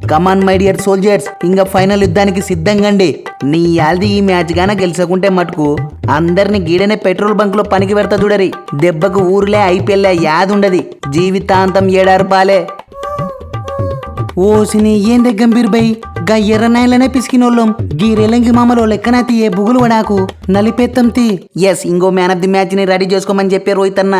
Come on my dear soldiers, ఇంకా final యుద్ధానికి సిద్ధంగండి. నీ యాల్ది ఈ మ్యాచ్ గాన గెలిచకుంటే మటుకు అందరిని గీడనే పెట్రోల్ బంక్ లో పనికి పెడతా చూడరి. దెబ్బకు ఊర్లే ఐపీఎల్ యాదుండది, జీవితాంతం ఏడార్పాలే. ఓసిని ఏందే గంభీర్ బై, గా ఎర్రనాయలనే పిసికినోళ్ళం గీ రేలంగి మామలో లెక్కన తీయే బుగులు వడాకు నలిపేత్తం తీ. ఎస్, ఇంకో మ్యాన్ ఆఫ్ ది మ్యాచ్ ని రెడీ చేసుకోమని చెప్పే రోహిత్ అన్న.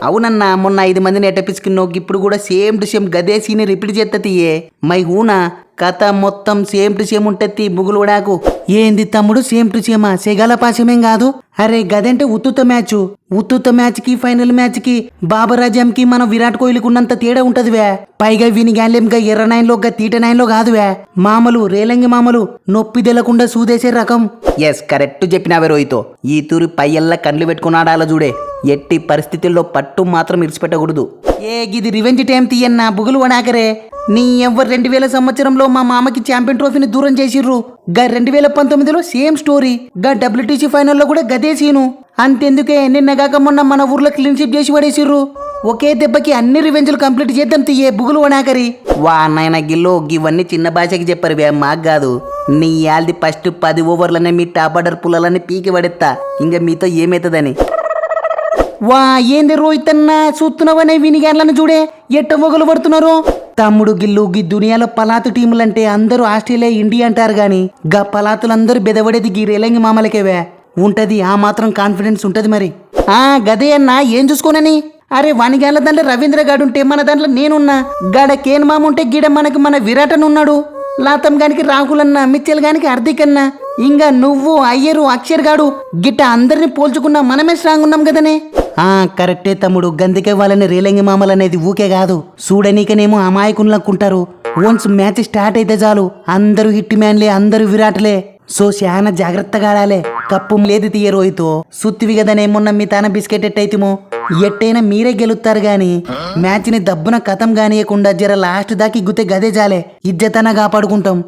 అవునన్నా, మొన్న 5 మందిని ఎట్ట పిసికినోకి ఇప్పుడు కూడా సేమ్ టు సేమ్ గదే సీని రిపీట్ చేస్తా తీయే. మై హూనా కథ మొత్తం సేమ్ టు సేమ్ ఉంటది బుగులు వడాకు. ఏంది తమ్ముడు సేమ్ టు సేమా? సెగల పాశమేం కాదు. అరే గదంటే ఉత్తుత మ్యాచ్ కి ఫైనల్ మ్యాచ్ కి బాబర్ అజమ్ కి మన విరాట్ కోహ్లీకి ఉన్నంత తేడా ఉంటదివే. పైగా వీని గ్యాన్లేంగా ఎర్ర 9లో తీట 9లో కాదువే. మామలు రేలంగి మామలు నొప్పి తెలకుండా సూదేసే రకం. ఎస్, కరెక్ట్ చెప్పినావే రోహితో. ఈ తూరి పయ్యల్లా కండ్లు పెట్టుకున్నాడాల చూడే. ఎట్టి పరిస్థితుల్లో పట్టు మాత్రం ఇడిచిపెట్టకూడదు. గిది రివెంజ్ టైం తీయన్నా బుగులు వడాకరే. నీ ఎవ్వరు 2000 సంవత్సరంలో మా మామకి ఛాంపియన్ ట్రోఫీని దూరం చేసిర్రు. గా 2019లో సేమ్ స్టోరీ. గా WTC ఫైనల్లో కూడా గదే సీను. అంతెందుకే, నిన్నగాక మొన్న మన ఊర్లో క్లీన్షిప్ చేసి పడేసిర్రు. ఒకే దెబ్బకి అన్ని రివెంజ్లు కంప్లీట్ చేద్దాం తీయే బుగులు వడాకరి. వా నాయన గిల్లో, ఇవన్నీ చిన్న భాషకి చెప్పరు, మాకు కాదు. నీ యాల్ది ఫస్ట్ 10 ఓవర్లనే మీ టాప్ ఆర్డర్ పుల్లలని పీకి పడేస్తా. ఇంకా మీతో ఏమైతుందని. వా ఏంది రోహిత్ అన్న, చూస్తున్నావనే వినిగాన్లను చూడే ఎట్ట మొగలు పడుతున్నారు. తమ్ముడు గిల్లు, గీ దునియాలో పలాతు టీములంటే అందరూ ఆస్ట్రేలియా ఇండియా అంటారు గాని గా పలాతులందరూ బెదవడేది గీ రేలంగి మామలకేవే ఉంటది. ఆ మాత్రం కాన్ఫిడెన్స్ ఉంటది మరి. గదే అన్న, ఏం చూసుకోనని. అరే వానిగాన్ల దాంట్లో రవీంద్ర గాడు ఉంటే మన దాంట్లో నేనున్నా. గాడ కేన్ మామ ఉంటే గీడ మనకి మన విరాట్ అని ఉన్నాడు. లాతం గానికి రాహుల్ అన్న, మిచ్చెల్ గానికి హార్దిక్ అన్న, ఇంకా నువ్వు అయ్యరు అక్షర్ గాడు గిట్ట అందరిని పోల్చుకున్నా మనమే స్ట్రాంగ్ ఉన్నాం కదనే. కరెక్టే తమ్ముడు, గందికే వాళ్ళని రేలంగి మామలు అనేది ఊకే కాదు. చూడనీకనేమో అమాయకులనుకుంటారు. వన్స్ మ్యాచ్ స్టార్ట్ అయితే చాలు అందరూ హిట్ మ్యాన్లే, అందరూ విరాట్లే. సో చాలా జాగ్రత్తగా ఆడాలే. కప్పు లేదు తీయ రోహితో. సుత్తివి కదనే మొన్న మీ తాన బిస్కెట్ ఎట్టయితేమో. ఎట్టైనా మీరే గెలుస్తారు గాని మ్యాచ్ ని దబ్బున కథం గానియకుండా జర లాస్ట్ దాకి గుతే గదే జాలే. ఇజ్జతన కాపాడుకుంటాం.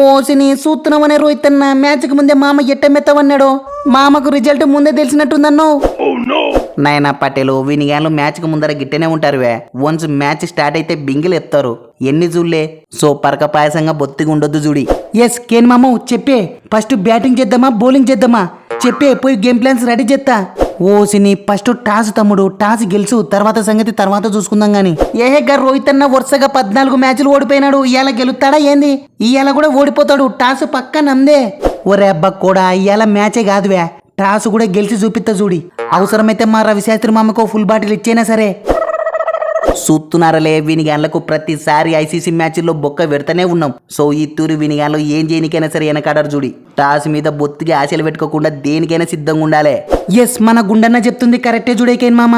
ఓసిని సూత్రమనే రోహిత్ అన్న, మ్యాచ్ కి ముందే మామ ఎట్టమెత్తవన్నాడో. మామకు రిజల్ట్ ముందే తెలిసినట్టుందన్నో. నాయనా పటేలు, వీనిగాళ్ళు మ్యాచ్ కు ముందర గిట్టనే ఉంటారువే. వన్స్ మ్యాచ్ స్టార్ట్ అయితే బింగిలు ఎత్తారు. ఎన్ని జూళ్ళే. సో పరక పాయసంగా బొత్తిగా ఉండొద్దు చూడి. ఎస్ కేన్ మామ, చెప్పే ఫస్ట్ బ్యాటింగ్ చేద్దామా బౌలింగ్ చేద్దామా చెప్పే, పోయి గేమ్ ప్లాన్స్ రెడీ చేస్తా. ఓసిని ఫస్ట్ టాస్ తమ్ముడు, టాస్ గెలుసు, తర్వాత సంగతి తర్వాత చూసుకుందాం గాని. గారు రోహిత్ అన్న వరుసగా 14 మ్యాచ్లు ఓడిపోయినాడు. ఇవాళ గెలుస్తాడా ఏంది? ఇవాళ కూడా ఓడిపోతాడు. టాస్ పక్క నమ్దే. ఒరే అబ్బా కూడా, ఇవాళ మ్యాచే కాదువే, టాస్ కూడా గెలిచి చూపిస్తా చూడి. అవసరమైతే మా రవిశాస్త్రి మామకు ఫుల్ బాటిల్ ఇచ్చేనా సరే. చూస్తున్నారలే, వినిగాన్లకు ప్రతిసారి ఐసీసీ మ్యాచ్ల్లో బొక్క పెడతానే ఉన్నాం. సో ఈ తూరి వినిగాన్లో ఏం చేయనికైనా సరే వెనకాడరు చూడి. టాస్ మీద బొత్తిగా ఆశలు పెట్టుకోకుండా దేనికైనా సిద్ధంగా ఉండాలి. ఎస్, మన గుండన్న చెప్తుంది కరెక్టే చూడేకేన్ మామ.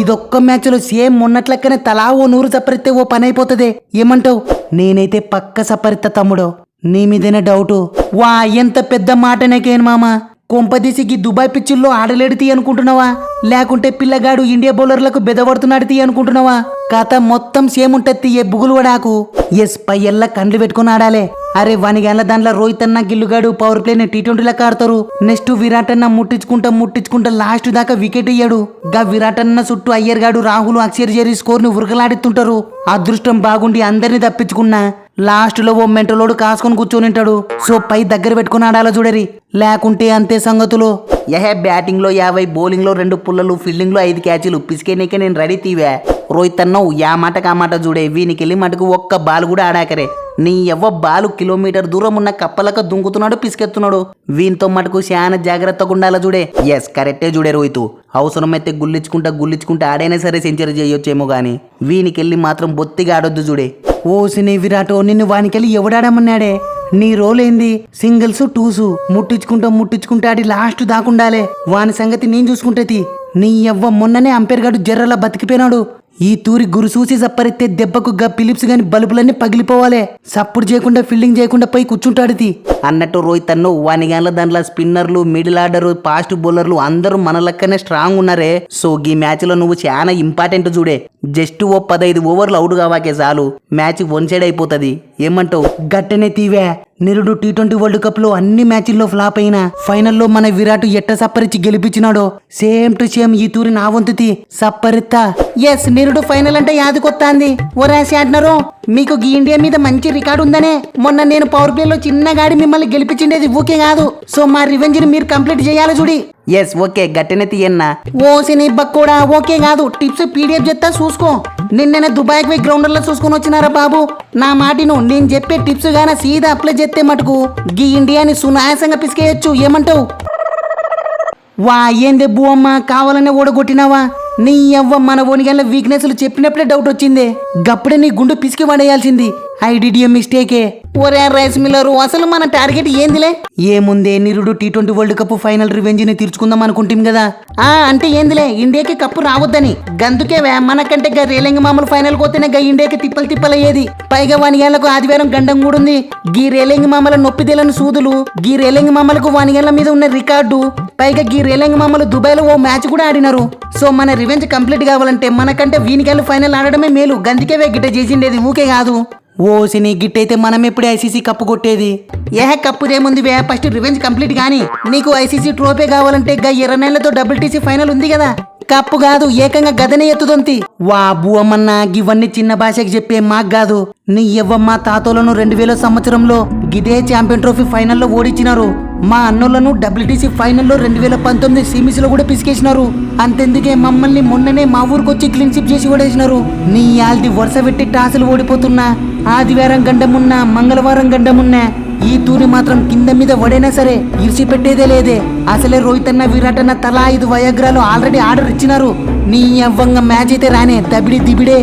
ఇదొక్క మ్యాచ్లో సేమ్ మొన్నట్లక్కనే తలా ఓ 100 సపరిస్తే ఓ పని అయిపోతుంది. ఏమంటావు? నేనైతే పక్క సపరిత్త తమ్ముడు, నీ మీదనే డౌటు. వా ఎంత పెద్ద మాటనేకేన్ మామ. కొంపదీసికి దుబాయ్ పిచ్చుల్లో ఆడలేడు తీ అనుకుంటున్నావా? లేకుంటే పిల్లగాడు ఇండియా బౌలర్లకు బెదవడుతున్నాడు తీ అనుకుంటున్నావా? కథ మొత్తం సేమ్ ఉంటది ఏ బుగులు వడాకు. ఎస్, పయ్యల్లా కండ్లు పెట్టుకుని ఆడాలే. అరే వానిగాన్ల దాంట్లో రోహిత్ అన్న గిల్లుగాడు పవర్ ప్లేని T20 లెక్క ఆడతారు. నెక్స్ట్ విరాట్ అన్న ముట్టించుకుంటా లాస్ట్ దాకా వికెట్ ఇయ్యాడు. గా విరాట్ అన్న చుట్టూ అయ్యర్ గాడు, రాహుల్, అక్షర్ చేరి స్కోర్ ని ఉరకలాడుతుంటారు. అదృష్టం బాగుండి అందరినీ తప్పించుకున్నా లాస్ట్ లో ఓ మెంటలోడు కాసుకొని కూర్చొని ఉంటాడు. సో పై దగ్గర పెట్టుకుని ఆడాల చూడరి, లేకుంటే అంతే సంగతులు. బ్యాటింగ్ లో 50, బౌలింగ్ లో 2 పుల్లలు, ఫీల్డింగ్ లో 5 క్యాచీలు పిసికేనీకే నేను రెడీ తీవా. రోహిత్ అన్నవు యా మాటకు ఆ మాట చూడే. వీనికెళ్ళి మటుకు ఒక్క బాల్ కూడా ఆడాకరే. నీ బాలు కిలోమీటర్ దూరం ఉన్న కప్పలక దుంకుతున్నాడు, పిసికెత్తున్నాడు. వీనితో మటుకు చాలా జాగ్రత్తగా ఉండాల చూడే. ఎస్, కరెక్టే చూడే రోహిత్. అవసరమైతే గుల్లించుకుంటా ఆడైనా సరే సెంచరీ చేయొచ్చేమో గాని వీనికెళ్ళి మాత్రం బొత్తిగా ఆడొద్దు చూడే. ఓసిని విరాటో, నిన్ను వానికెళ్ళి ఎవడాడమన్నాడే? నీ రోల్ ఏంది? సింగిల్స్, టూసు ముట్టించుకుంటా ఆడి లాస్ట్ దాకుండాలే. వాని సంగతి నేను చూసుకుంటేది. నీ మొన్ననే అంపైర్ గాడు జర్రలా బతికిపోయినాడు. ఈ తూరి గురు చూసి సప్పరిస్తే దెబ్బకు గా ఫిలిప్స్ గాని బల్బులన్నీ పగిలిపోవాలే. సప్పుడు చేయకుండా ఫీల్డింగ్ చేయకుండా పోయి కూర్చుంటాడుది అన్నట్టు రోహిత్ అన్ను. వానిగాన్ల దాంట్లో స్పిన్నర్లు, మిడిల్ ఆర్డర్, ఫాస్ట్ బౌలర్లు అందరూ మన లెక్కనే స్ట్రాంగ్ ఉన్నారే. సో ఈ మ్యాచ్ లో నువ్వు చాలా ఇంపార్టెంట్ చూడే. జస్ట్ ఓ 15 ఓవర్లు అవుట్ కావాకే చాలు, మ్యాచ్ 1 సైడ్ అయిపోతుంది. ఏమంటావు? గట్టనే తీవే. నిరుడు T20 వరల్డ్ కప్ లో అన్ని మ్యాచ్ల్లో ఫ్లాప్ అయినా ఫైనల్లో మన విరాట్ ఎట్ట సప్పరిచ్చి గెలిపించినాడో సేమ్ టు సేమ్ ఈ తూరి నా వంతుతి సప్పరిత్తా. ఎస్, నిరుడు ఫైనల్ అంటే యాదకొత్తాంది. ఓ రాసి ఆడినారు. మీకు గీ ఇండియా మీద మంచి రికార్డు ఉందనే మొన్న నేను పవర్ ప్లేలో చిన్న గాడి మిమ్మల్ని గెలిపించిండేది ఊకే కాదు. సో మా రివెంజ్ ని మీరు కంప్లీట్ చేయాలి చూడి. ఎస్ ఓకే గట్టెనే తీయన్నా. ఓసిని బక్కోడా ఓకే కాదు, టిప్స్ పీడిఎఫ్ చెప్తా చూసుకో. నిన్ననే దుబాయ్కి పోయి గ్రౌండర్లో చూసుకొని వచ్చినారా బాబు. నా మాటిను, నేను చెప్పే టిప్స్ గాన సీదా అప్లై చేస్తే మటుకు గీ ఇండియాని సునాయాసంగా పిసికేయచ్చు. ఏమంటావు? వా ఏందే బూ అమ్మ, కావాలనే ఓడగొట్టినావా? నీ అవ్వ మన ఓనిగల్ల వీక్నెస్లు చెప్పినప్పుడే డౌట్ వచ్చిందే. గప్పుడే నీ గుండు పిసికి పడేయాల్సింది. I did a మిస్టేకే. ఒరే రైస్ మిల్లరు, అసలు మన టార్గెట్ ఏందిలే? ఏముందే, నిరుడు T20 world cup final revenge ని తీర్చుకుందాం అనుకుంటాం కదా. అంటే ఏందిలే, ఇండియాకి కప్పు రావద్దని. గందుకే మనకంటే రేలింగ మామూలు ఫైనల్ కోతేనే ఇండియాకి తిప్పలయ్యేది. పైగా వానిగేళ్లకు ఆదివారం గండం కూడా ఉంది. గీ రేలింగ మామల నొప్పిదేలని సూదులు, గీ రేలింగ మామలకు వానిగేళ్ల మీద ఉన్న రికార్డు, పైగా గీ రేలింగ మామలు దుబాయ్ లో ఓ మ్యాచ్ కూడా ఆడినారు. సో మన రివెంజ్ కంప్లీట్ కావాలంటే మనకంటే వీనికేళ్ళు ఫైనల్ ఆడడమే మేలు. గందుకే గిట్ట చేసిండేది ఊకే కాదు. ఓసిని గిట్టయితే మనం ఎప్పుడే ఐసీసీ కప్పు కొట్టేది. కప్పుదేముంది వే, ఫస్ట్ రివెంజ్ కంప్లీట్ గాని. నీకు ఐసీసీ ట్రోఫీ కావాలంటే $20 WTC ఫైనల్ ఉంది కదా. కప్పు కాదు, ఏకంగా గదనే ఎత్తుదొంతి. వా బూ అమ్మన్నా, ఇవన్నీ చిన్న భాషకి చెప్పే మాకు కాదు. నీ ఎవ్వమ్మ తాతోలను 2000 సంవత్సరంలో గిదే ఛాంపియన్ ట్రోఫీ ఫైనల్లో ఓడించినారు. మా అన్నోళ్లను WTC ఫైనల్లో 2019 సిమిస్ లో కూడా పిసికేసినారు. అంతెందుకే మమ్మల్ని మొన్ననే మా ఊరికొచ్చి క్లీన్షిప్ చేసి ఓడేసినారు. నీ ఆల్ది వరుస పెట్టి టాసులు ఓడిపోతున్నా. ఆదివారం గండమున్నా, మంగళవారం గండమున్నా, ఈ తూరి మాత్రం కింద మీద వడైనా సరే ఇరిచి పెట్టేదే లేదే. అసలే రోహిత్ అన్న, విరాట్ అన్న తలా 5 వయాగ్రాలు ఆల్రెడీ ఆర్డర్ ఇచ్చినారు. నీ అవ్వంగా మ్యాచ్ అయితే రానే, దబిడి దిబిడే.